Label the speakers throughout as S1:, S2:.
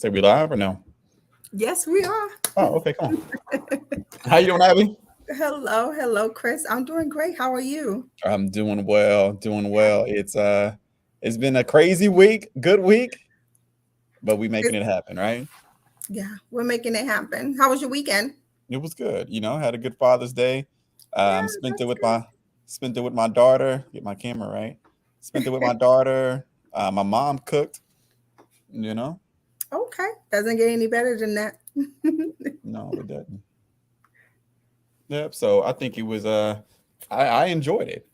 S1: Say we live or no?
S2: Yes, we are.
S1: Oh, okay, come on. How you doing, Abby?
S2: Hello, Chris. I'm doing great. How are you?
S1: I'm doing well, doing well. It's been a crazy week, good week, but we making
S2: It's,
S1: it happen, right?
S2: yeah, we're making it happen. How was your weekend?
S1: It was good, had a good Father's Day.
S2: Yeah,
S1: Spent it
S2: that's
S1: with
S2: good.
S1: my daughter. Get my camera right. Spent it with my daughter. My mom cooked, you know.
S2: Okay, doesn't get any better than that.
S1: No, it doesn't. Yep. So I think it was I enjoyed it.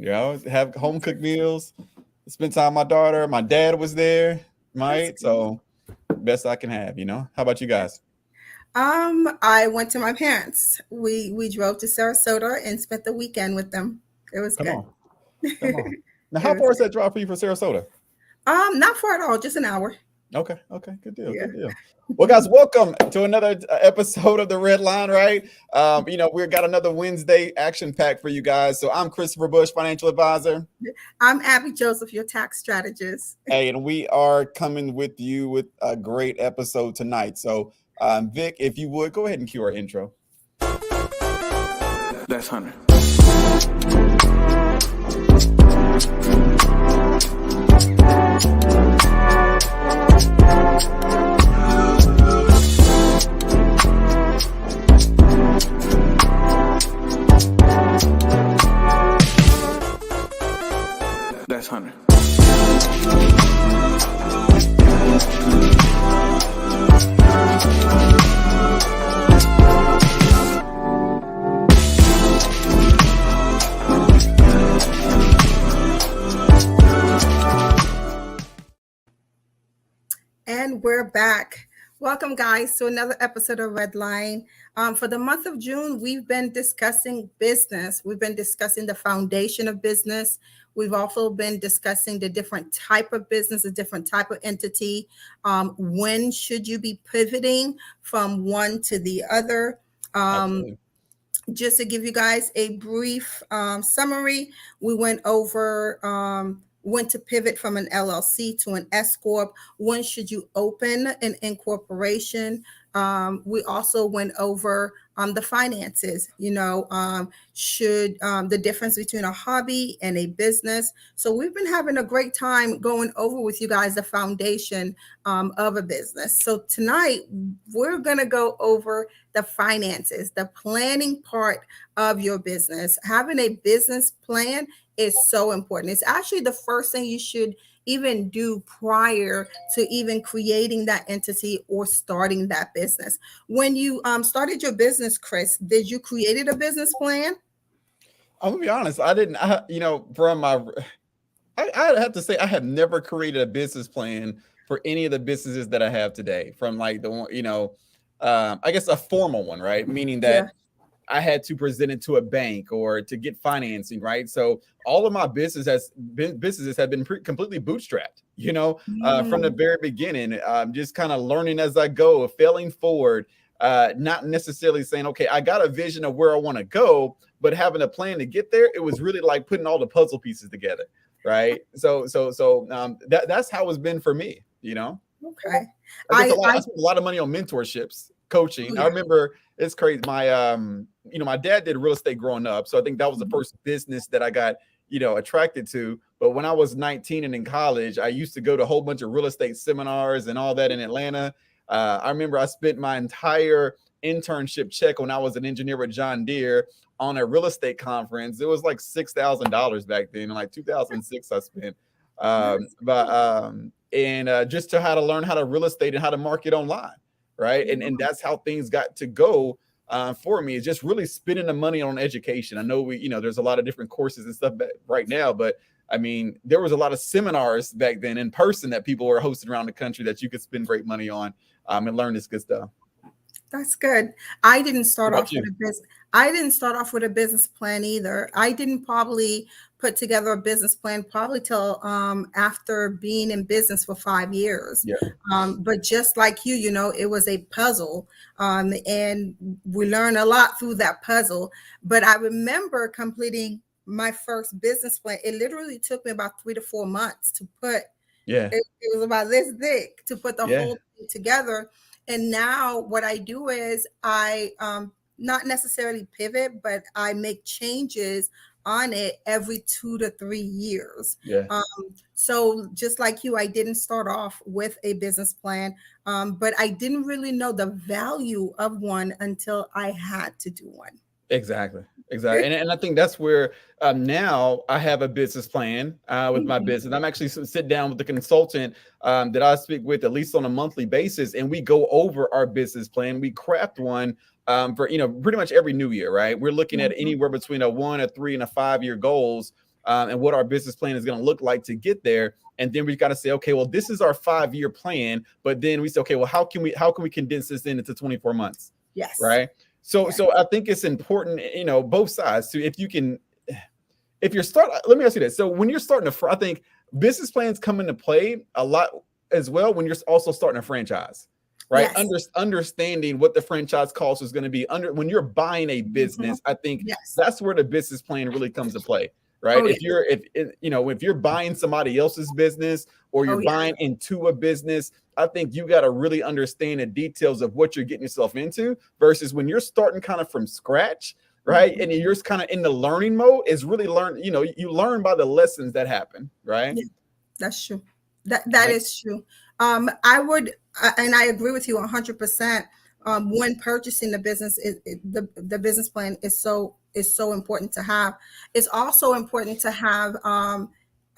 S1: Have home cooked meals, spend time with my daughter. My dad was there,
S2: That's
S1: right?
S2: good.
S1: So best I can have. How about you guys?
S2: I went to my parents. We drove to Sarasota and spent the weekend with them. It was
S1: Come
S2: good.
S1: on, come on. Now,
S2: It
S1: how
S2: was
S1: far is
S2: good.
S1: that drive for you from Sarasota?
S2: Not far at all, just an hour.
S1: Okay, good deal,
S2: Yeah.
S1: good deal. Well, guys, welcome to another episode of the Red Line, right? We've got another Wednesday action pack for you guys. So I'm Christopher Bush, financial advisor.
S2: I'm Abby Joseph, your tax strategist.
S1: Hey, and we are coming with you with a great episode tonight. So, Vic, if you would go ahead and cue our intro.
S3: That's 100. That's 100.
S2: And we're back. Welcome, guys, to another episode of Red Line. For the month of June, we've been discussing business. We've been discussing the foundation of business. We've also been discussing the different type of business, the different type of entity. When should you be pivoting from one to the other?
S1: Absolutely.
S2: Just to give you guys a brief summary, we went over when to pivot from an LLC to an S corp. When should you open an incorporation? We also went over the finances. Should the difference between a hobby and a business. So we've been having a great time going over with you guys the foundation of a business. So tonight we're going to go over the finances, the planning part of your business. Having a business plan is so important. It's actually the first thing you should even do prior to even creating that entity or starting that business. When you started your business, Chris, did you created a business plan?
S1: I'm gonna be honest. I didn't. I have to say I have never created a business plan for any of the businesses that I have today. From like the one, I guess a formal one, right? Meaning
S2: Yeah.
S1: that I had to present it to a bank or to get financing, right? So all of my businesses have been completely bootstrapped, from the
S2: Mm,
S1: very beginning, just kind of learning as I go, failing forward, not necessarily saying, okay, I got a vision of where I want to go, but having a plan to get there. It was really like putting all the puzzle pieces together, right? That's how it's been for me,
S2: okay.
S1: I spent a lot of money on mentorships, coaching. I
S2: Yeah.
S1: remember it's crazy. My dad did real estate growing up, so I think that was the first business that I got, attracted to. But when I was 19 and in college, I used to go to a whole bunch of real estate seminars and all that in Atlanta. I remember I spent my entire internship check when I was an engineer with John Deere on a real estate conference. It was like $6,000 back then, in like 2006. I spent, just to how to learn how to real estate and how to market online, right? And that's how things got to go for me. Is just really spending the money on education. I know there's a lot of different courses and stuff right now, but I mean, there was a lot of seminars back then in person that people were hosting around the country that you could spend great money on and learn this good stuff.
S2: That's good. I didn't
S1: What
S2: start
S1: about
S2: off
S1: you?
S2: with a business. I didn't start off with a business plan either. I didn't probably put together a business plan probably till after being in business for 5 years.
S1: Yeah.
S2: But just like you, it was a puzzle, and we learned a lot through that puzzle. But I remember completing my first business plan. It literally took me about 3 to 4 months to put.
S1: Yeah.
S2: It was about this thick to put the
S1: Yeah.
S2: whole everything together. And now what I do is I not necessarily pivot, but I make changes on it every 2 to 3 years.
S1: Yeah.
S2: So just like you, I didn't start off with a business plan, but I didn't really know the value of one until I had to do one.
S1: Exactly. Exactly. And I think that's where now I have a business plan with my
S2: Mhm.
S1: business. I'm actually sit down with the consultant that I speak with at least on a monthly basis, and we go over our business plan. We craft one for, pretty much every new year, right? We're looking at
S2: Mhm.
S1: anywhere between a 1, a 3, and a 5 year goals, and what our business plan is going to look like to get there. And then we've got to say, okay, well, this is our 5 year plan. But then we say, okay, well, how can we condense this into 24 months?
S2: Yes.
S1: Right. So
S2: Yes.
S1: I think it's important, both sides to, if you're let me ask you this. So when you're starting I think business plans come into play a lot as well when you're also starting a franchise, right?
S2: Yes.
S1: Understanding what the franchise cost is going to be when you're buying a
S2: Mhm.
S1: business, I think
S2: Yes.
S1: that's where the business plan really comes to play, right?
S2: Oh,
S1: If
S2: yes.
S1: you're, if you're buying somebody else's business or you're
S2: Oh, yeah.
S1: buying into a business, I think you got to really understand the details of what you're getting yourself into versus when you're starting kind of from scratch, right?
S2: Mhm.
S1: And you're just kind of in the learning mode is really you learn by the lessons that happen, right?
S2: Yeah, that's true. That
S1: Like,
S2: is true. I would, and I agree with you 100%. When purchasing the business, the business plan is so important to have. It's also important to have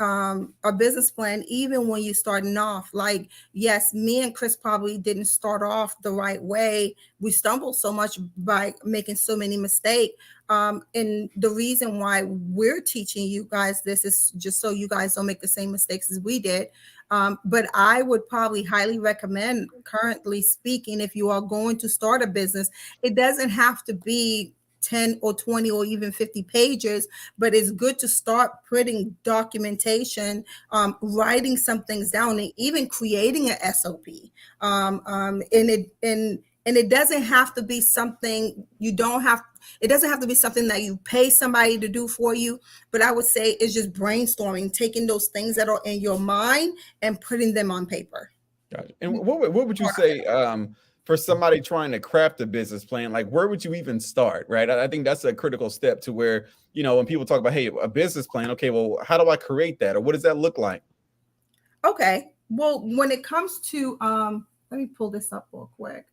S2: a business plan even when you're starting off. Like, yes, me and Chris probably didn't start off the right way. We stumbled so much by making so many mistakes. And the reason why we're teaching you guys this is just so you guys don't make the same mistakes as we did. But I would probably highly recommend, currently speaking, if you are going to start a business, it doesn't have to be 10 or 20 or even 50 pages, but it's good to start putting documentation, writing some things down, and even creating an SOP. And it doesn't have to be something you don't have. It doesn't have to be something that you pay somebody to do for you, but I would say it's just brainstorming, taking those things that are in your mind and putting them on paper.
S1: gotcha. And what would you say for somebody trying to craft a business plan? Like, where would you even start? Right. I think that's a critical step to where, when people talk about, hey, a business plan, okay, well, how do I create that? Or what does that look like?
S2: Okay. Well, when it comes to, let me pull this up real quick.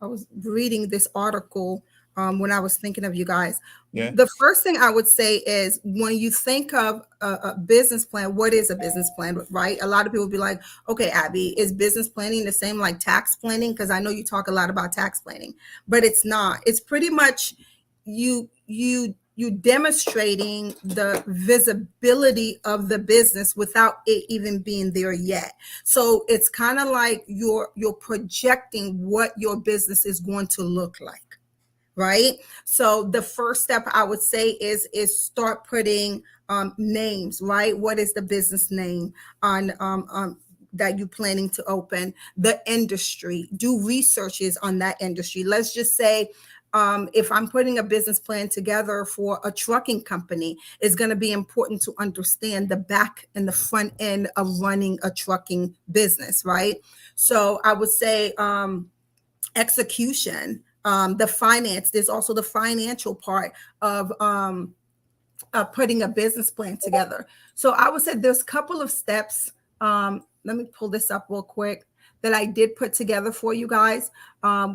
S2: I was reading this article when I was thinking of you guys.
S1: Yeah.
S2: The first thing I would say is when you think of a business plan, what is a business plan, right? A lot of people be like, okay, Abby, is business planning the same like tax planning? Because I know you talk a lot about tax planning, but it's not. It's pretty much you demonstrating the visibility of the business without it even being there yet. So it's kind of like you're projecting what your business is going to look like, right? So the first step I would say is start putting names, right? What is the business name on that you're planning to open? The industry, do researches on that industry. Let's just say if I'm putting a business plan together for a trucking company, it's going to be important to understand the back and the front end of running a trucking business, right? So I would say execution, the finance. There's also the financial part of putting a business plan together. So I would say there's a couple of steps. Let me pull this up real quick that I did put together for you guys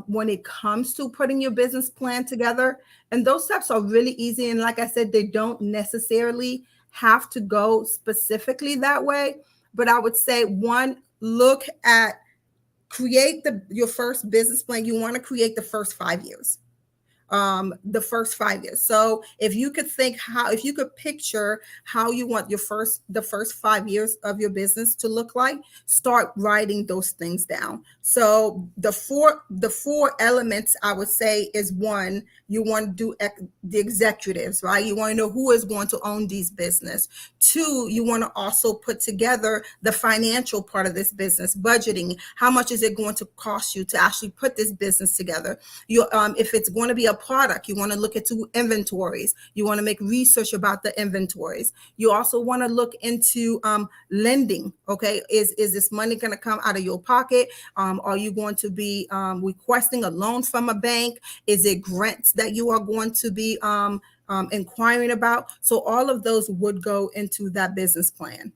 S2: when it comes to putting your business plan together. And those steps are really easy. And like I said, they don't necessarily have to go specifically that way. But I would say one, look at create your first business plan. You want to create the first 5 years. The first 5 years. So if you could if you could picture how you want the first 5 years of your business to look like, start writing those things down. So the four elements I would say is, one, you want to do the executives, right? You want to know who is going to own these business. Two, you want to also put together the financial part of this business, budgeting. How much is it going to cost you to actually put this business together? If it's going to be a product. You want to look into inventories. You want to make research about the inventories. You also want to look into lending. Okay, is this money going to come out of your pocket? Are you going to be requesting a loan from a bank? Is it grants that you are going to be inquiring about? So all of those would go into that business plan.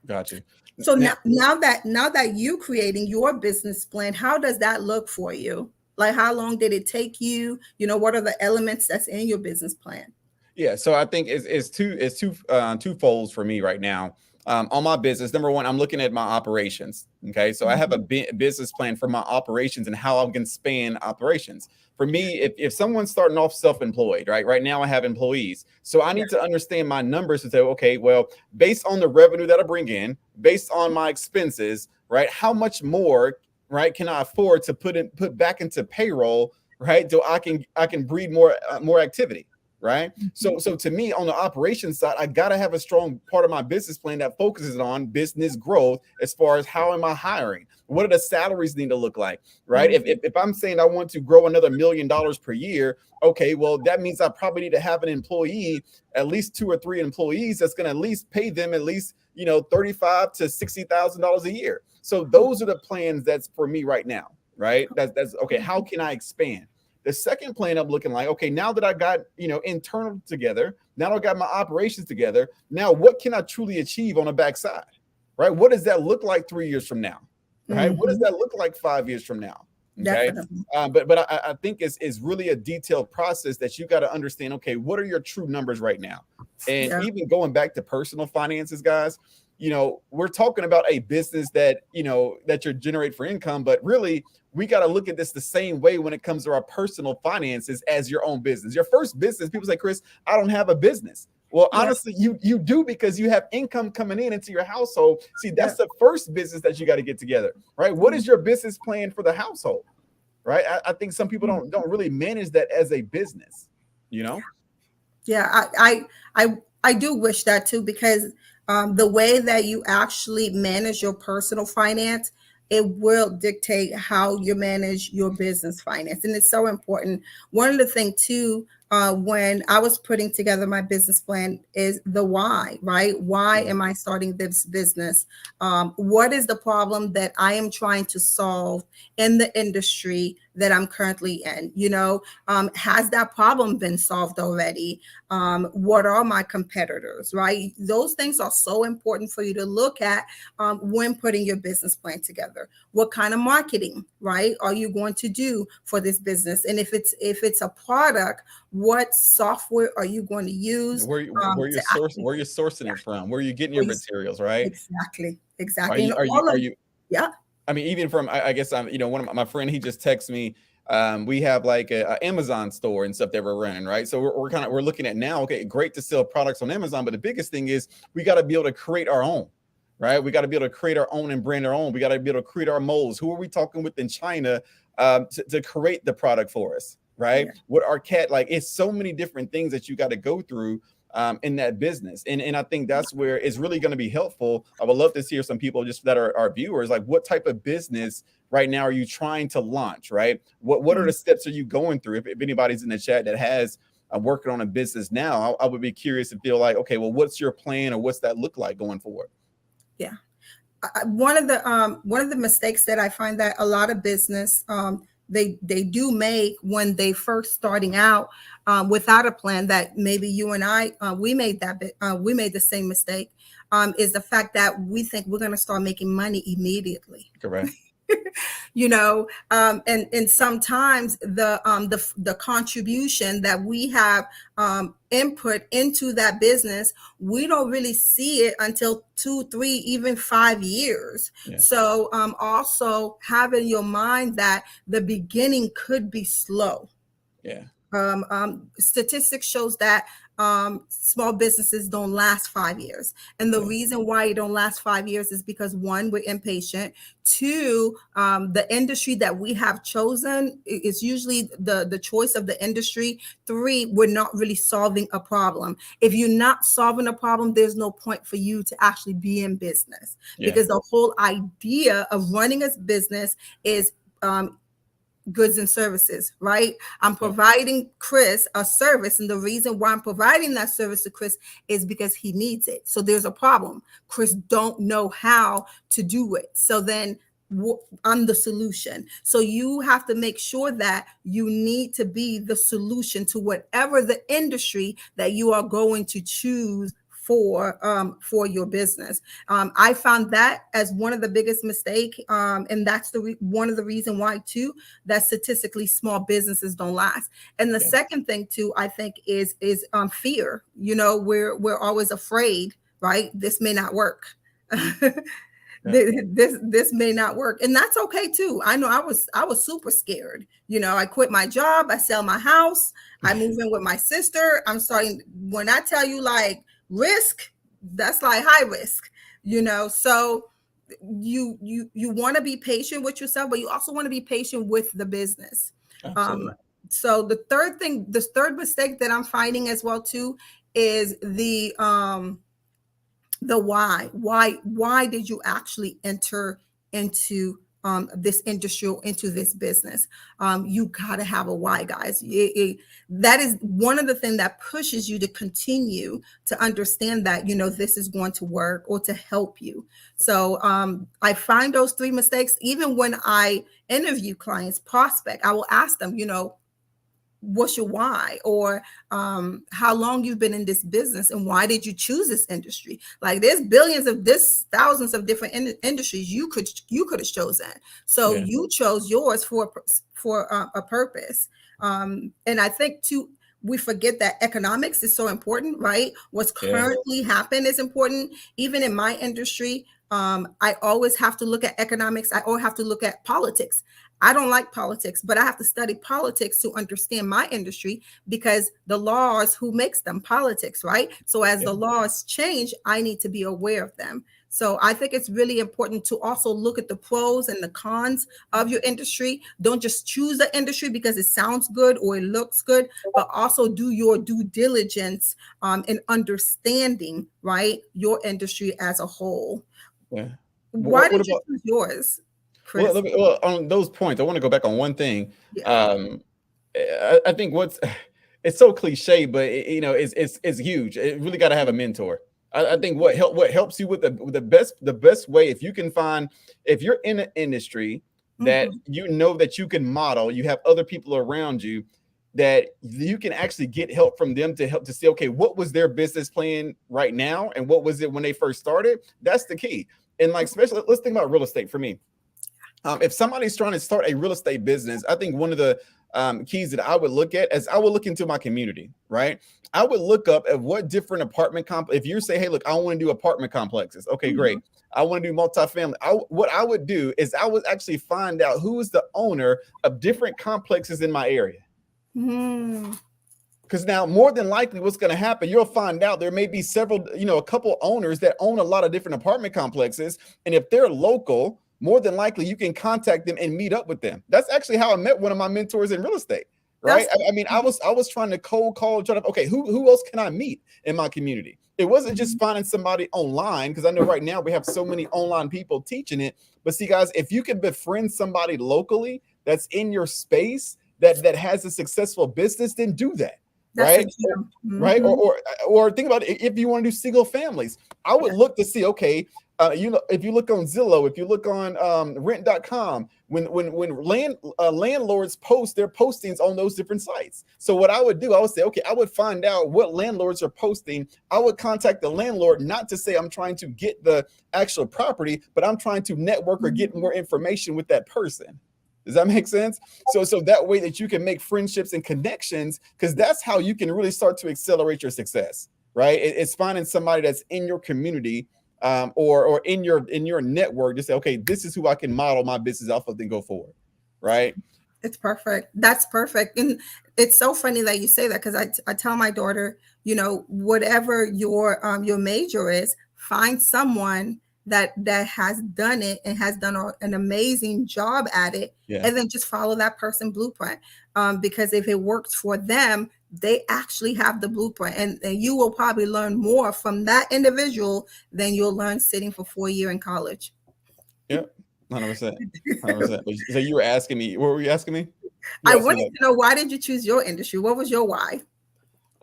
S1: Got you.
S2: So now that you're creating your business plan, how does that look for you? Like, how long did it take you? You know, what are the elements that's in your business plan?
S1: Yeah, so I think it's two folds for me right now. On my business, number one, I'm looking at my operations. Okay, so I have a business plan for my operations and how I can span operations. For me, if someone's starting off self-employed, right now I have employees, so I need to understand my numbers to say, okay, well, based on the revenue that I bring in, based on my expenses, right, how much more, right, can I afford to put back into payroll, right, so I can breed more activity. Right. So to me, on the operations side, I got to have a strong part of my business plan that focuses on business growth as far as how am I hiring? What do the salaries need to look like? Right. If I'm saying I want to grow another $1 million per year, okay, well, that means I probably need to have an employee, at least 2 or 3 employees that's going to at least pay them at least, $35,000 to $60,000 a year. So those are the plans that's for me right now. Right. That's okay. How can I expand? The second plan I'm looking like, okay, now that I got, internal together, now I got my operations together. Now, what can I truly achieve on the backside? Right? What does that look like 3 years from now? Right? What does that look like 5 years from now? Okay.
S2: Definitely.
S1: But I think it's really a detailed process that you got to understand. Okay, what are your true numbers right now? And even going back to personal finances, guys, we're talking about a business that that you generate for income, but really we got to look at this the same way when it comes to our personal finances as your own business. Your first business, people say, Chris, I don't have a business. Well, honestly, you do, because you have income coming into your household. See, that's the first business that you got to get together, right? What is your business plan for the household, right? I think some people don't really manage that as a business,
S2: Yeah, I do wish that too, because the way that you actually manage your personal finance, it will dictate how you manage your business finance. And it's so important. One of the things too, when I was putting together my business plan, is the why, right? Why am I starting this business? What is the problem that I am trying to solve in the industry that I'm currently in? Has that problem been solved already? What are my competitors, right? Those things are so important for you to look at when putting your business plan together. What kind of marketing, right, are you going to do for this business? And if it's a product, what software are you going to use?
S1: Where you're sourcing it from? Where are you getting your materials, right?
S2: Exactly.
S1: Are you?
S2: Yeah.
S1: I mean, even from, I guess I'm, one of my friend, he just texted me. We have like a Amazon store and stuff that we're running, right? So we're looking at now. Okay, great to sell products on Amazon, but the biggest thing is we got to be able to create our own. Right, we got to be able to create our own and brand our own. We got to be able to create our molds. Who are we talking with in China to create the product for us? Right, what our it's so many different things that you got to go through in that business, and I think that's where it's really going to be helpful. I would love to hear some people just that are our viewers, like, what type of business right now are you trying to launch? Right, what are the steps are you going through? If anybody's in the chat that has working on a business now, I would be curious to feel like, okay, well, what's your plan, or what's that look like going forward?
S2: Yeah. One of the mistakes that I find that a lot of business they do make when they first starting out without a plan, that maybe you and I we made the same mistake, is the fact that we think we're going to start making money immediately.
S1: Correct.
S2: And sometimes the contribution that we have input into that business, we don't really see it until 2, 3, even 5 years. So also have in your mind that the beginning could be slow. Statistics shows that small businesses don't last 5 years. And the reason why it don't last 5 years is because, one, we're impatient. Two, the industry that we have chosen is usually the choice of the industry. Three, we're not really solving a problem. If you're not solving a problem, there's no point for you to actually be in business, because the whole idea of running a business is goods and services, right? I'm providing Chris a service, and the reason why I'm providing that service to Chris is because he needs it. So there's a problem. Chris don't know how to do it. So then I'm the solution. So you have to make sure that you need to be the solution to whatever the industry that you are going to choose for your business. I found that as one of the biggest mistake, and that's one of the reason why too, that statistically small businesses don't last. And the second thing too, I think is fear. You know, we're always afraid, right? This may not work. This may not work, and that's okay too. I know I was super scared. You know, I quit my job, I sell my house, I move in with my sister. I'm starting, when I tell you like risk, that's like high risk, you know. So you want to be patient with yourself, but you also want to be patient with the business. So the third mistake that I'm finding as well too is the why. Why did you actually enter into this industry or into this business? You got to have a why, guys. That is one of the things that pushes you to continue to understand that, you know, this is going to work or to help you. So I find those three mistakes. Even when I interview clients, prospect, I will ask them, you know, what's your why, or how long you've been in this business, and why did you choose this industry? Like there's thousands of different industries you could have chosen. So you chose yours for a purpose. And I think too, we forget that economics is so important, right? What's currently happened is important. Even in my industry, I always have to look at economics. I always have to look at politics. I don't like politics, but I have to study politics to understand my industry, because the laws, who makes them? Politics, right? So as the laws change, I need to be aware of them. So I think it's really important to also look at the pros and the cons of your industry. Don't just choose the industry because it sounds good or it looks good, but also do your due diligence in understanding, right, your industry as a whole. Why did you choose yours?
S1: Well, on those points, I want to go back on one thing. I think it's so cliche, but it's huge. It really got to have a mentor. I think what helps you with the best way, if you can find, if you're in an industry that you know that you can model, you have other people around you that you can actually get help from them to help to see, okay, what was their business plan right now and what was it when they first started? That's the key. And like, especially, let's think about real estate for me. If somebody's trying to start a real estate business, I think one of the keys that I would look at is I would look into my community, right? I would look up at what different apartment if you say, hey, look, I want to do apartment complexes. Okay, great. I want to do multifamily. What I would do is I would actually find out who is the owner of different complexes in my area. Because now, more than likely, what's going to happen, you'll find out there may be several, a couple owners that own a lot of different apartment complexes. And if they're local, more than likely you can contact them and meet up with them. That's actually how I met one of my mentors in real estate, right? I mean, I was trying to cold call, okay, who else can I meet in my community? It wasn't just finding somebody online, because I know right now we have so many online people teaching it. But see, guys, if you can befriend somebody locally that's in your space that has a successful business, then do that. Right. Right. Or think about it. If you want to do single families, I would look to see, okay, if you look on Zillow, if you look on rent.com, when landlords post their postings on those different sites. So what I would do, I would say, okay, I would find out what landlords are posting. I would contact the landlord, not to say I'm trying to get the actual property, but I'm trying to network or get more information with that person. Does that make sense? So that way that you can make friendships and connections, because that's how you can really start to accelerate your success, right? It's finding somebody that's in your community or in your network to say, okay, this is who I can model my business off of and go forward, right?
S2: It's perfect. That's perfect. And it's so funny that you say that, because I tell my daughter, whatever your major is, find someone that has done it and has done an amazing job at it, and then just follow that person blueprint, because if it works for them, they actually have the blueprint, and you will probably learn more from that individual than you'll learn sitting for 4 years in college.
S1: Yeah, 100%. So you were asking me, what were you asking me?
S2: I
S1: Yes,
S2: wanted to know, why did you choose your industry? What was your why?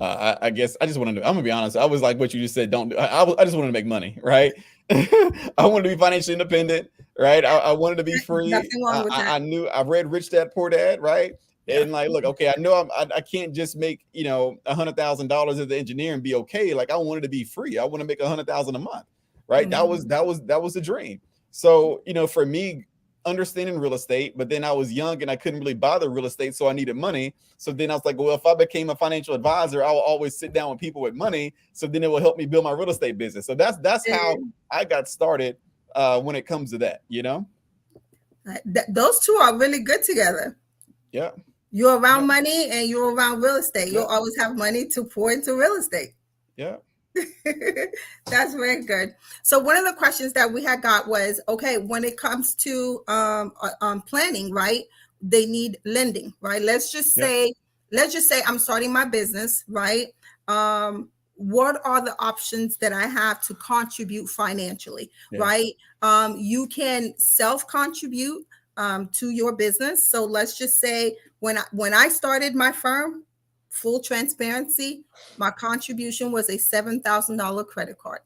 S1: I guess I just wanted to, I'm gonna be honest. I was like what you just said. Don't do, I just wanted to make money, right? I wanted to be financially independent, right? I wanted to be free.
S2: Nothing wrong with that.
S1: I knew I read Rich Dad Poor Dad, right?
S2: Yeah.
S1: And like, look, okay, I know I can't just make, you know, $100,000 as an engineer and be okay. Like I wanted to be free. I want to make 100,000 a month, right?
S2: Mhm.
S1: That was the dream. So, you know, for me, understanding real estate, but then I was young and I couldn't really buy the real estate, so I needed money. So then I was like, well, if I became a financial advisor, I will always sit down with people with money. So then it will help me build my real estate business. So that's how I got started when it comes to that, you know?
S2: Those two are really good together.
S1: Yeah.
S2: You're
S1: Yeah.
S2: around money and you're around real estate.
S1: Yeah.
S2: You'll always have money to pour into real estate.
S1: Yeah.
S2: That's very good. So one of the questions that we had got was, okay, when it comes to planning, right? They need lending, right?
S1: Yeah.
S2: Let's just say I'm starting my business, right? What are the options that I have to contribute financially,
S1: Yeah.
S2: right? You can self-contribute to your business. So let's just say when I started my firm, full transparency, my contribution was a $7,000 credit card.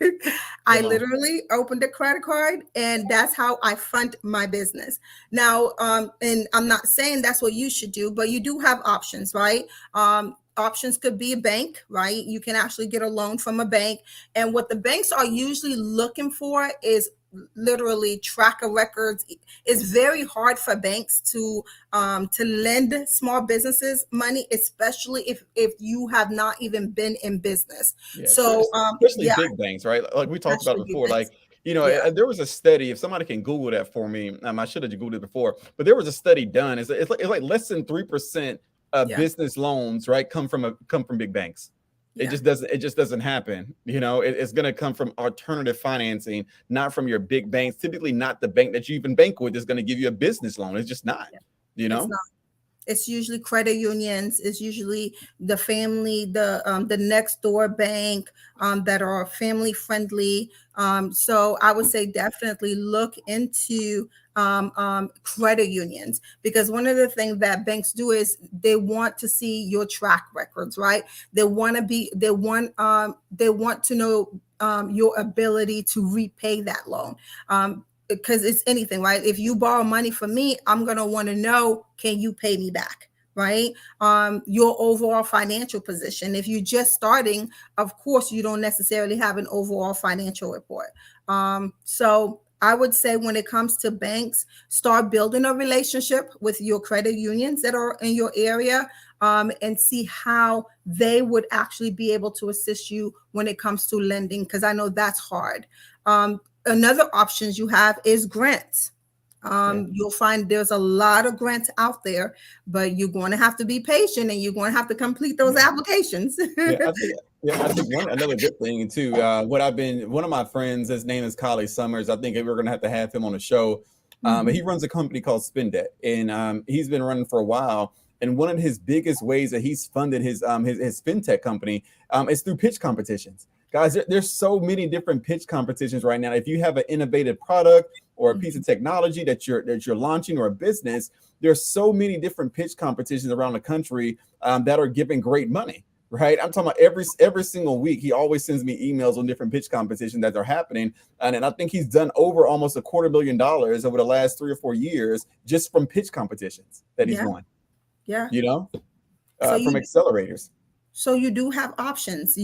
S2: I
S1: Come on.
S2: literally opened a credit card, and that's how I fund my business. Now, and I'm not saying that's what you should do, but you do have options, right? Options could be a bank, right? You can actually get a loan from a bank. And what the banks are usually looking for is literally tracker records. It's very hard for banks to lend small businesses money, especially if you have not even been in business.
S1: Yeah,
S2: So
S1: especially
S2: yeah,
S1: big banks, right? Like we talked about it
S2: especially big
S1: before. Like,
S2: banks.
S1: you know,
S2: Yeah,
S1: there was a study. If somebody can Google that for me, I should have Googled it before, but there was a study done. It's like less than 3% of
S2: yeah,
S1: business loans, right, come from big banks.
S2: yeah.
S1: It just doesn't happen. You know, it's going to come from alternative financing, not from your big banks. Typically, not the bank that you even bank with is going to give you a business loan. It's just not.
S2: Yeah.
S1: You
S2: It's
S1: know.
S2: not. It's usually credit unions. It's usually the family, the next door bank that are family friendly. So I would say definitely look into credit unions, because one of the things that banks do is they want to see your track records, right? They want to know your ability to repay that loan. Because it's anything, right? If you borrow money from me, I'm going to want to know, can you pay me back? Right? Your overall financial position. If you're just starting, of course, you don't necessarily have an overall financial report. So I would say when it comes to banks, start building a relationship with your credit unions that are in your area, and see how they would actually be able to assist you when it comes to lending, because I know that's hard. Another options you have is grants.
S1: Yeah.
S2: You'll find there's a lot of grants out there, but you're going to have to be patient and you're going to have to complete those
S1: Yeah.
S2: applications.
S1: I think another good thing too. One of my friends, his name is Collie Summers. I think we're gonna have to have him on the show. But he runs a company called Spindet, and he's been running for a while. And one of his biggest ways that he's funded his fintech company is through pitch competitions. Guys, there's so many different pitch competitions right now. If you have an innovative product or a piece of technology that you're launching, or a business, there's so many different pitch competitions around the country that are giving great money. Right, I'm talking about every single week. He always sends me emails on different pitch competitions that are happening, and I think he's done over almost $250,000 over the last 3 or 4 years just from pitch competitions that he's
S2: Yeah,
S1: won.
S2: yeah.
S1: You know,
S2: So
S1: from
S2: you
S1: accelerators.
S2: So you do have options.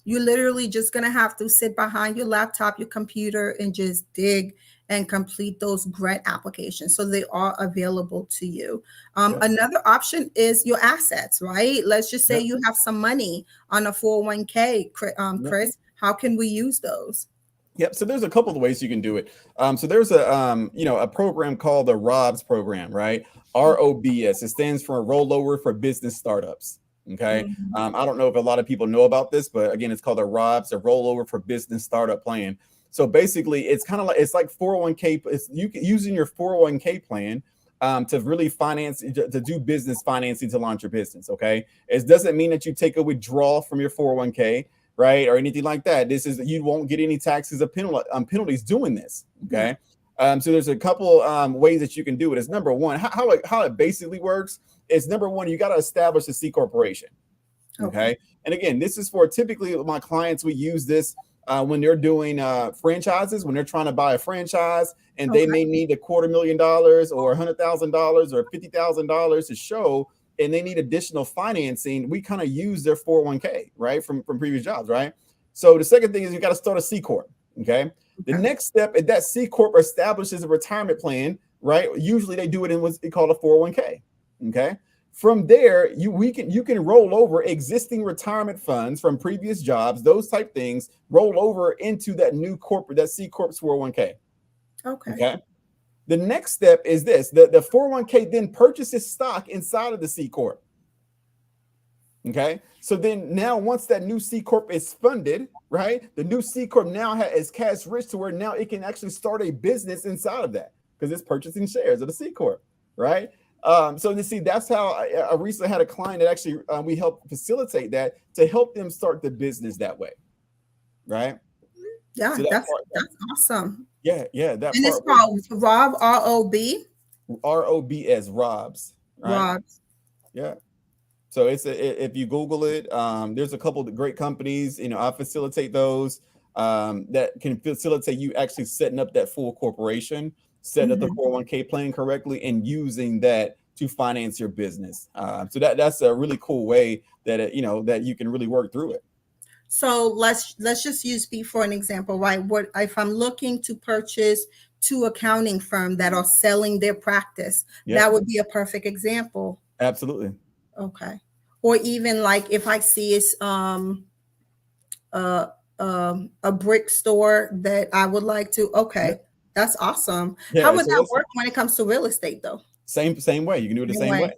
S2: You're literally just gonna have to sit behind your laptop, your computer, and just dig and complete those grant applications. So they are available to you.
S1: Yeah,
S2: Another option is your assets, right? Let's just say
S1: yeah,
S2: you have some money on a 401k,
S1: yeah.
S2: Chris. How can we use those?
S1: Yep. So there's a couple of ways you can do it. So there's a program called the ROBS program, right? ROBS. It stands for Rollover for Business Startups. Okay.
S2: Mhm.
S1: I don't know if a lot of people know about this, but again, it's called a ROBS, a Rollover for Business Startup Plan. So basically, it's like 401k. It's using your 401k plan to really to do business financing to launch your business. Okay. It doesn't mean that you take a withdrawal from your 401k, right, or anything like that. You won't get any taxes or penalties doing this.
S2: Yeah.
S1: Okay. So there's a couple ways that you can do it. Is number one, how it basically works is number one, you got to establish a C corporation. Okay. And again, this is for typically my clients. We use this when they're doing franchises, when they're trying to buy a franchise and they may need $250,000 or $100,000 or $50,000 to show, and they need additional financing. We kind of use their 401k, right, from previous jobs, right? So the second thing is you got to start a C corp. Okay. The next step is that C corp establishes a retirement plan, right? Usually they do it in what's called a 401k. Okay. From there, you can roll over existing retirement funds from previous jobs, those type things, roll over into that new corporate, that C corp's 401k. Okay. The next step is this: the 401k then purchases stock inside of the C corp. Okay. So then now once that new C corp is funded, right, the new C corp now is cash rich to where now it can actually start a business inside of that because it's purchasing shares of the C corp, right? So you see, that's how I recently had a client that actually we helped facilitate that to help them start the business that way, right?
S2: Yeah, so that's awesome.
S1: Yeah, that.
S2: And it's called Rob, R-O-B?
S1: R-O-B-S, Rob's, right?
S2: Rob's.
S1: Yeah. So if you Google it, there's a couple of great companies, I facilitate those that can facilitate you actually setting up that full corporation, setting up the 401k plan correctly, and using that to finance your business. So that's a really cool way that that you can really work through it.
S2: So let's just use me for an example, right? What if I'm looking to purchase 2 accounting firms that are selling their practice? That would be a perfect example.
S1: Absolutely.
S2: Okay. Or even like if I see it's a brick store that I would like to. Okay, that's awesome. How would that work when it comes to real estate, though?
S1: Same way. You can do it the same way.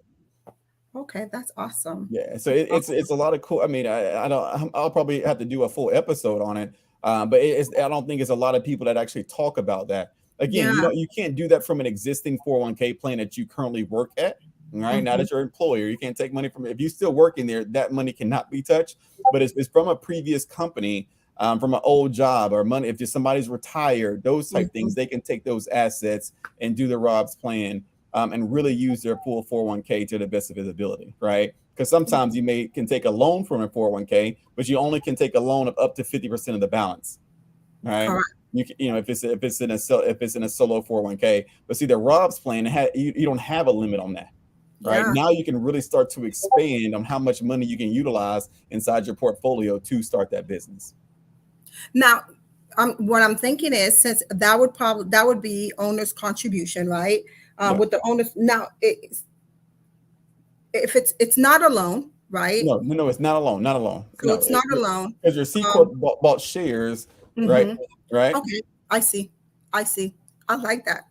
S2: Okay, that's awesome.
S1: Yeah, so it's a lot of cool. I mean, I'll probably have to do a full episode on it, but I don't think it's a lot of people that actually talk about that. Again, you can't do that from an existing 401k plan that you currently work at. Right. Now that you're an employer, you can't take money from it. If you're still working there, that money cannot be touched. But it's from a previous company, from an old job or money. If just somebody's retired, those type things, they can take those assets and do the Rob's plan and really use their full 401k to the best of his ability. Right. Because sometimes you can take a loan from a 401k, but you only can take a loan of up to 50% of the balance. Right. If it's in a solo 401k, but see the Rob's plan, you don't have a limit on that. Right now, you can really start to expand on how much money you can utilize inside your portfolio to start that business.
S2: Now, what I'm thinking is, since that would be owner's contribution, right? With the owner's now, if it's not a loan, right?
S1: No, it's not a loan. Not a loan.
S2: So it's not a loan
S1: because your C corp bought shares, right? Right.
S2: Okay, I see. I like that.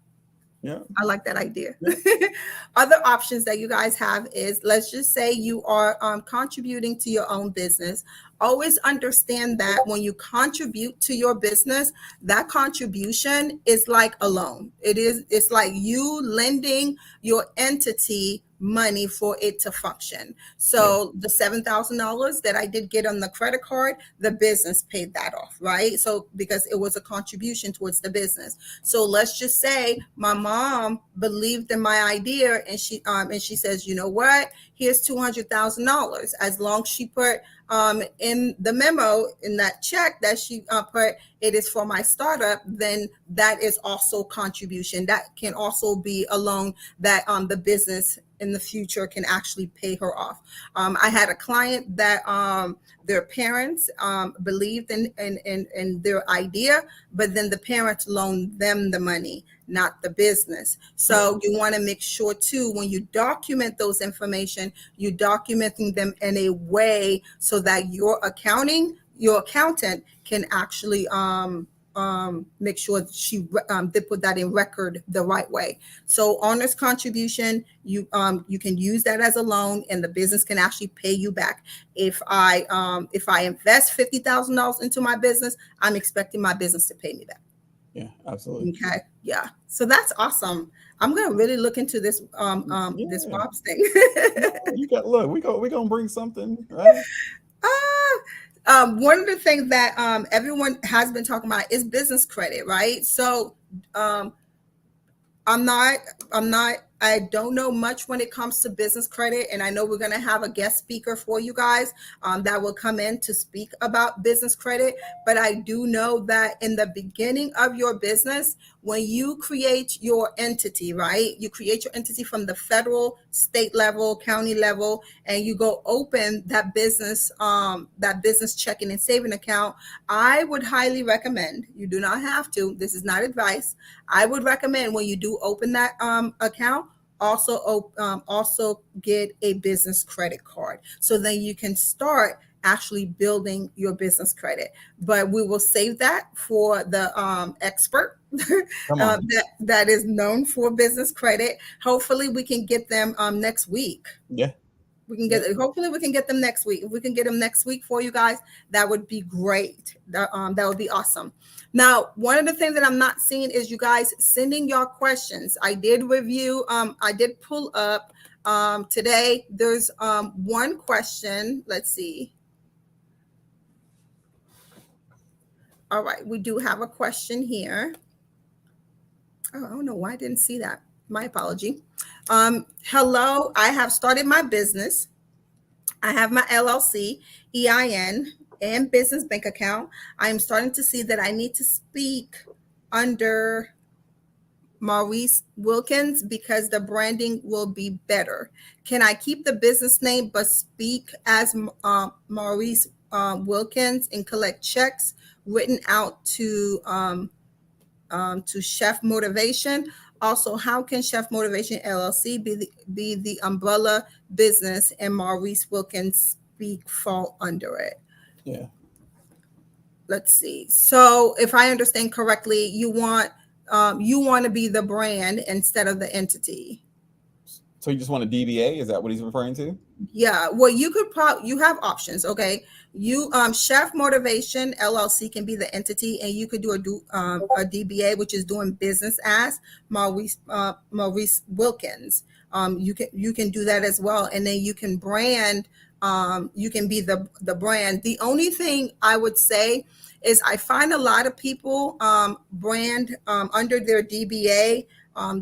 S1: Yeah,
S2: I like that idea. Yeah. Other options that you guys have is, let's just say you are contributing to your own business. Always understand that when you contribute to your business, that contribution is like a loan. It's like you lending your entity money for it to function. So the $7,000 that I did get on the credit card, the business paid that off, right? So because it was a contribution towards the business. So let's just say my mom believed in my idea, and she says, you know what? Here's $200,000. As long as she put in the memo, in that check that she put, it is for my startup, then that is also contribution. That can also be a loan that the business in the future can actually pay her off. I had a client that their parents believed in their idea, but then the parents loaned them the money, not the business. So you want to make sure too, when you document those information, you're documenting them in a way so that your accountant can actually make sure that they put that in record the right way. So owner's contribution, you can use that as a loan, and the business can actually pay you back. If I invest $50,000 into my business, I'm expecting my business to pay me back.
S1: Yeah, absolutely.
S2: Okay. Yeah. So that's awesome. I'm gonna really look into this this Rob's thing.
S1: We're gonna bring something, right?
S2: One of the things that everyone has been talking about is business credit, right? So I'm not, I don't know much when it comes to business credit. And I know we're going to have a guest speaker for you guys that will come in to speak about business credit. But I do know that in the beginning of your business, when you create your entity, right? You create your entity from the federal, state level, county level, and you go open that business checking and saving account. I would highly recommend, you do not have to, this is not advice. I would recommend when you do open that account, also get a business credit card, so then you can start actually building your business credit. But we will save that for the expert
S1: Come on.
S2: that is known for business credit. Hopefully we can get them next week.
S1: Yeah.
S2: We can get, hopefully we can get them next week. If we can get them next week for you guys, that would be great. That would be awesome. Now, one of the things that I'm not seeing is you guys sending your questions. I did review, I did pull up today. There's one question. Let's see. All right, we do have a question here. Oh, I don't know why I didn't see that. My apology. Hello, I have started my business. I have my LLC, EIN, and business bank account. I am starting to see that I need to speak under Maurice Wilkins because the branding will be better. Can I keep the business name but speak as Maurice Wilkins and collect checks written out to Chef Motivation? Also, how can Chef Motivation LLC be the umbrella business and Maurice Wilkins fall under it?
S1: Yeah.
S2: Let's see. So, if I understand correctly, you want to be the brand instead of the entity.
S1: So you just want a DBA? Is that what he's referring to?
S2: Yeah. Well, you could you have options. Okay. You Chef Motivation LLC can be the entity, and you could do a DBA, which is doing business as Maurice Wilkins. You can do that as well, and then you can brand. You can be the brand. The only thing I would say is I find a lot of people brand under their DBA.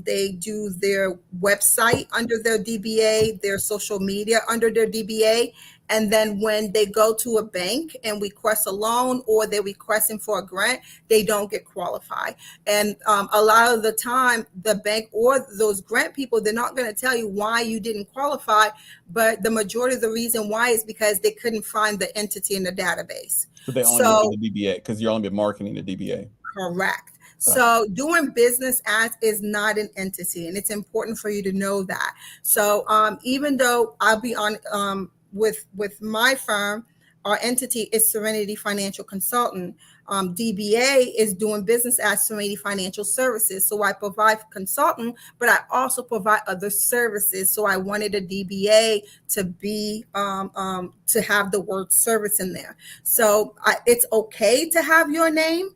S2: They do their website under their DBA, their social media under their DBA. And then when they go to a bank and request a loan or they're requesting for a grant, they don't get qualified. And a lot of the time, the bank or those grant people, they're not going to tell you why you didn't qualify. But the majority of the reason why is because they couldn't find the entity in the database.
S1: So they only look at the DBA because you're only been marketing the DBA.
S2: Correct. So doing business as is not an entity, and it's important for you to know that. So even though I'll be on with my firm, our entity is Serenity Financial Consultant. DBA is doing business as Serenity Financial Services. So I provide consultant, but I also provide other services. So I wanted a DBA to be to have the word service in there. So it's okay to have your name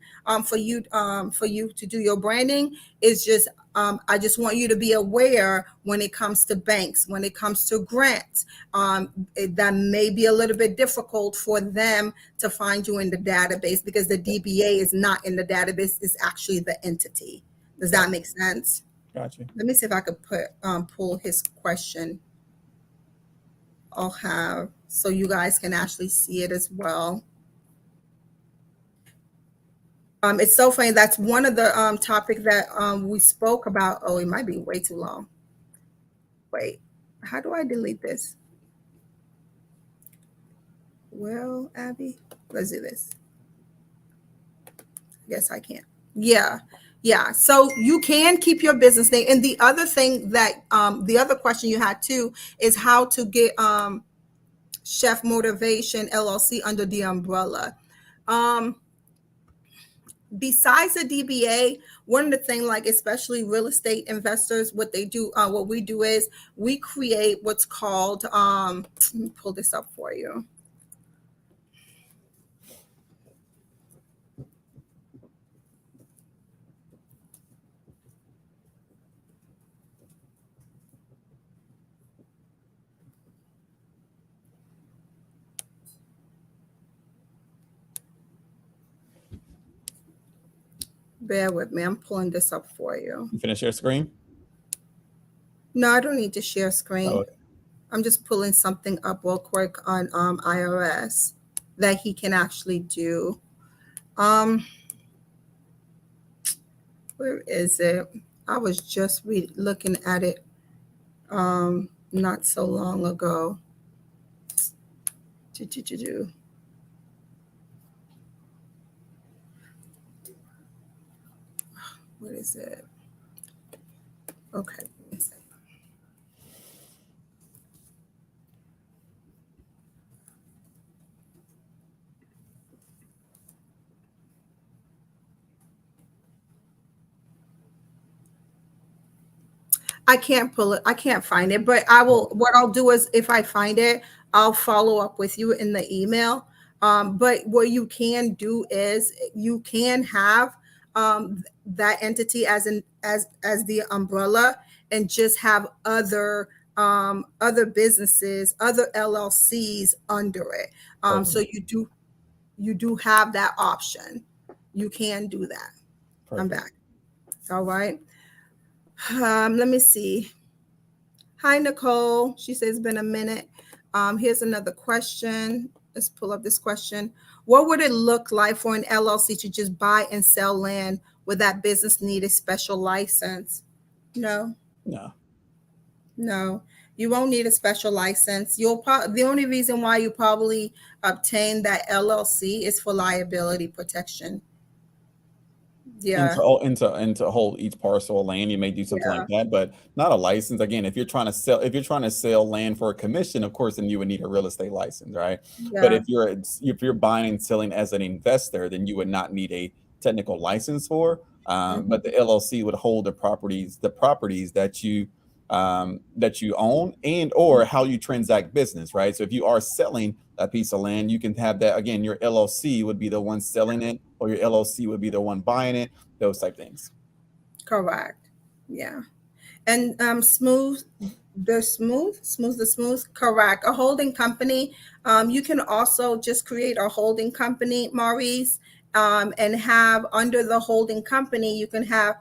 S2: for you to do your branding. It's just I just want you to be aware when it comes to banks, when it comes to grants, that may be a little bit difficult for them to find you in the database because the DBA is not in the database, it's actually the entity. Does that make sense?
S1: Gotcha.
S2: Let me see if I could pull his question. I'll have, so you guys can actually see it as well. It's so funny. That's one of the topic that we spoke about. Oh, it might be way too long. Wait, how do I delete this? Well, Abby, let's do this. Yes, I can. Yeah. So you can keep your business name. And the other thing that the other question you had too is how to get Chef Motivation LLC under the umbrella. Besides the DBA, one of the things, like especially real estate investors, what they do, what we do is we create what's called, let me pull this up for you. Bear with me. I'm pulling this up for you.
S1: You finish your screen?
S2: No, I don't need to share screen.
S1: Oh, okay.
S2: I'm just pulling something up real quick on IRS that he can actually do. Where is it? I was just looking at it not so long ago. What is it? Okay. I can't pull it. I can't find it, but I will. What I'll do is, if I find it, I'll follow up with you in the email. But what you can do is you can have that entity as the umbrella, and just have other businesses, other LLCs under it. So you do have that option. You can do that.
S1: Perfect.
S2: I'm back. All right. Let me see. Hi, Nicole. She says it's been a minute. Here's another question. Let's pull up this question. What would it look like for an LLC to just buy and sell land? Would that business need a special license? No. You won't need a special license. The only reason why you probably obtain that LLC is for liability protection. Yeah.
S1: And to hold each parcel of land, you may do something like that, but not a license. Again, if you're trying to sell land for a commission, of course, then you would need a real estate license, right?
S2: Yeah.
S1: But if you're buying and selling as an investor, then you would not need a technical license for. But the LLC would hold the properties that you own, and or how you transact business, right? So if you are selling a piece of land, you can have that. Again, your LLC would be the one selling it, or your LLC would be the one buying it, those type things.
S2: Correct. Yeah. And smooth. Correct. A holding company. You can also just create a holding company, Maurice, and have under the holding company, you can have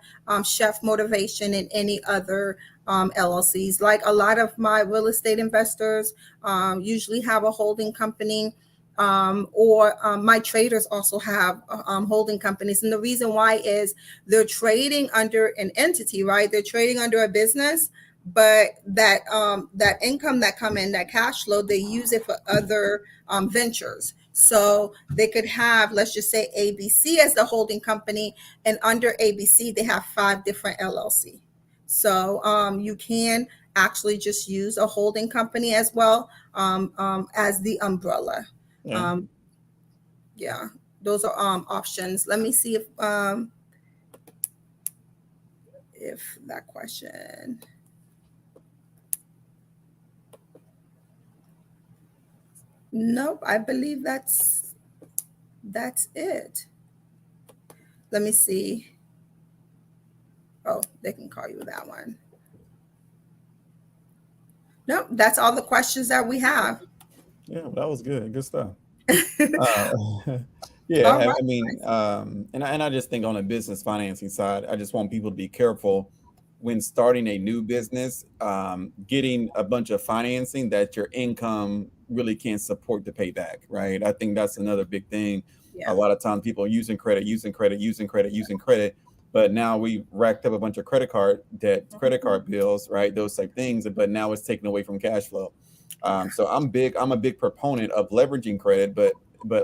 S2: Chef Motivation and any other LLCs. Like a lot of my real estate investors usually have a holding company. Or my traders also have holding companies. And the reason why is they're trading under an entity, right? They're trading under a business, but that income that come in, that cash flow, they use it for other ventures. So they could have, let's just say ABC as the holding company, and under ABC, they have 5 different LLC. So you can actually just use a holding company as well as the umbrella. Yeah, those are options. Let me see if that question. Nope, I believe that's it. Let me see. Oh, they can call you with that one. Nope, that's all the questions that we have.
S1: Yeah, that was good. Good stuff. Yeah,
S2: All right.
S1: I mean, and I just think on a business financing side, I just want people to be careful when starting a new business, getting a bunch of financing that your income really can't support to pay back, right? I think that's another big thing.
S2: Yeah.
S1: A lot of times people are using credit, but now we racked up a bunch of credit card debt, credit card bills, right? Those type things, but now it's taken away from cash flow. So I'm a big proponent of leveraging credit, but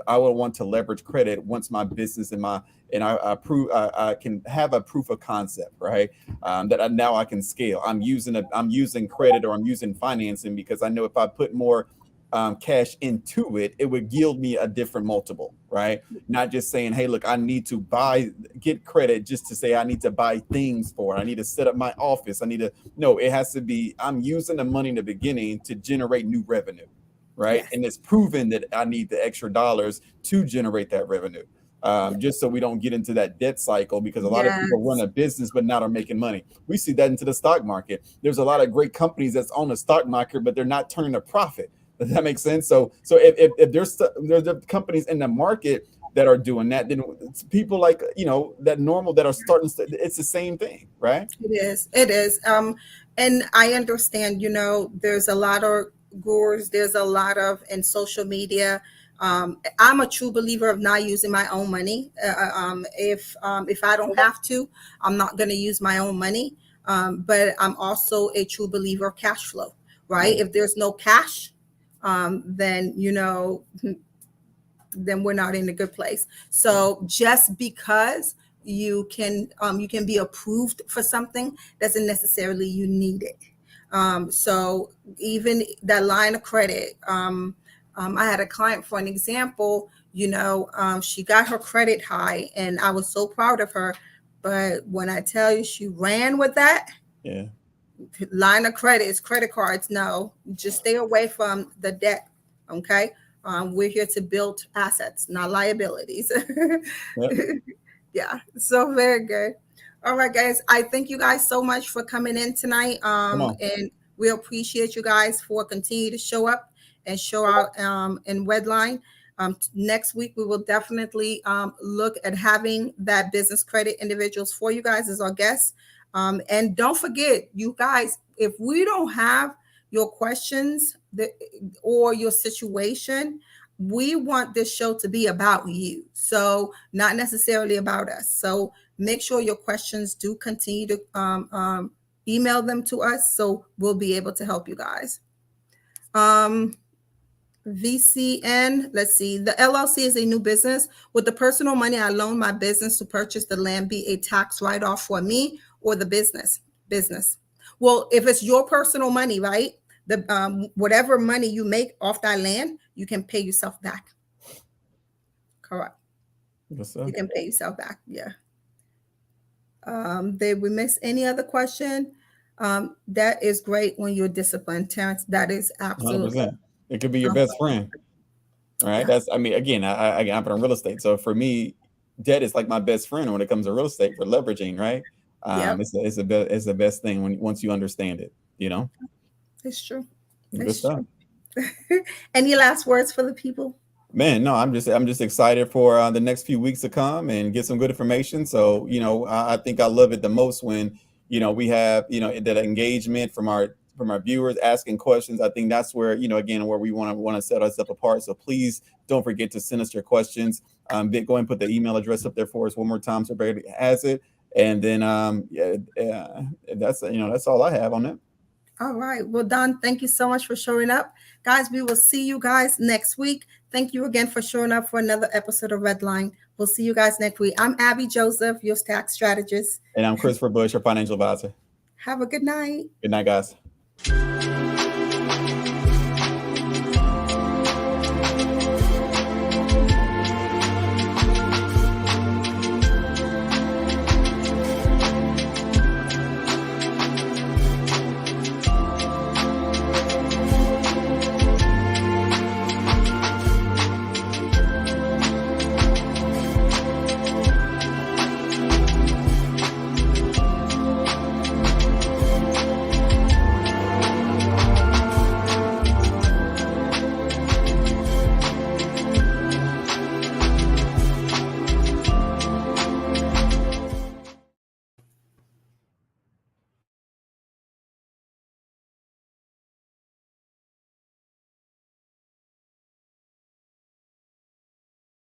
S1: I would want to leverage credit once my business I can have a proof of concept, right? That now I can scale. I'm using credit, or I'm using financing, because I know if I put more cash into it, it would yield me a different multiple, right? Not just saying, hey, look, I need to get credit just to say I need to buy things for it. I need to set up my office. No, it has to be, I'm using the money in the beginning to generate new revenue, right? Yes. And it's proven that I need the extra dollars to generate that revenue. Just so we don't get into that debt cycle, because a lot of people run a business but not are making money. We see that into the stock market. There's a lot of great companies that's on the stock market, but they're not turning a profit. Does that make sense? So if there's companies in the market that are doing that, then it's people like, that normal that are starting to, it's the same thing, right?
S2: It is. It is. And I understand, there's a lot of gurus, there's a lot of in social media. I'm a true believer of not using my own money. If I don't have to, I'm not going to use my own money. But I'm also a true believer of cash flow, right?
S1: Right.
S2: If there's no cash, then then we're not in a good place. So just because you can be approved for something doesn't necessarily you need it. So even that line of credit, I had a client, for an example, she got her credit high and I was so proud of her. But when I tell you she ran with that,
S1: Yeah.
S2: line of credit is credit cards. No, just stay away from the debt. Okay. We're here to build assets, not liabilities.
S1: Yep.
S2: Yeah. So very good. All right, guys. I thank you guys so much for coming in tonight.
S1: Come on.
S2: And we appreciate you guys for continue to show up and show out in Wedline. Next week, we will definitely look at having that business credit individuals for you guys as our guests. And don't forget, you guys, if we don't have your questions or your situation, we want this show to be about you. So not necessarily about us. So make sure your questions do continue to email them to us so we'll be able to help you guys. VCN, let's see. The LLC is a new business. With the personal money I loan my business to purchase the land be a tax write-off for me or the business? Well, if it's your personal money, right? The whatever money you make off that land, you can pay yourself back. Correct.
S1: Yes, sir.
S2: You can pay yourself back. Yeah. Did we miss any other question? That is great when you're disciplined, Terrence. That is absolutely.
S1: 100%. It could be your best friend. All right. That's, I mean, again, I'm in real estate. So for me, debt is like my best friend when it comes to real estate for leveraging, right?
S2: Yep.
S1: It's the best thing once you understand it,
S2: It's true.
S1: Good
S2: It's
S1: stuff.
S2: true. Any last words for the people?
S1: Man, no, I'm just excited for the next few weeks to come and get some good information. So, I think I love it the most when, we have, that engagement from our viewers asking questions. I think that's where, again, where we want to set ourselves apart. So please don't forget to send us your questions. Go ahead and put the email address up there for us one more time so everybody has it. And then, that's all I have on that.
S2: All right. Well, Don, thank you so much for showing up. Guys, we will see you guys next week. Thank you again for showing up for another episode of Redline. We'll see you guys next week. I'm Abby Joseph, your tax strategist.
S1: And I'm Christopher Bush, your financial advisor.
S2: Have a good night.
S1: Good night, guys.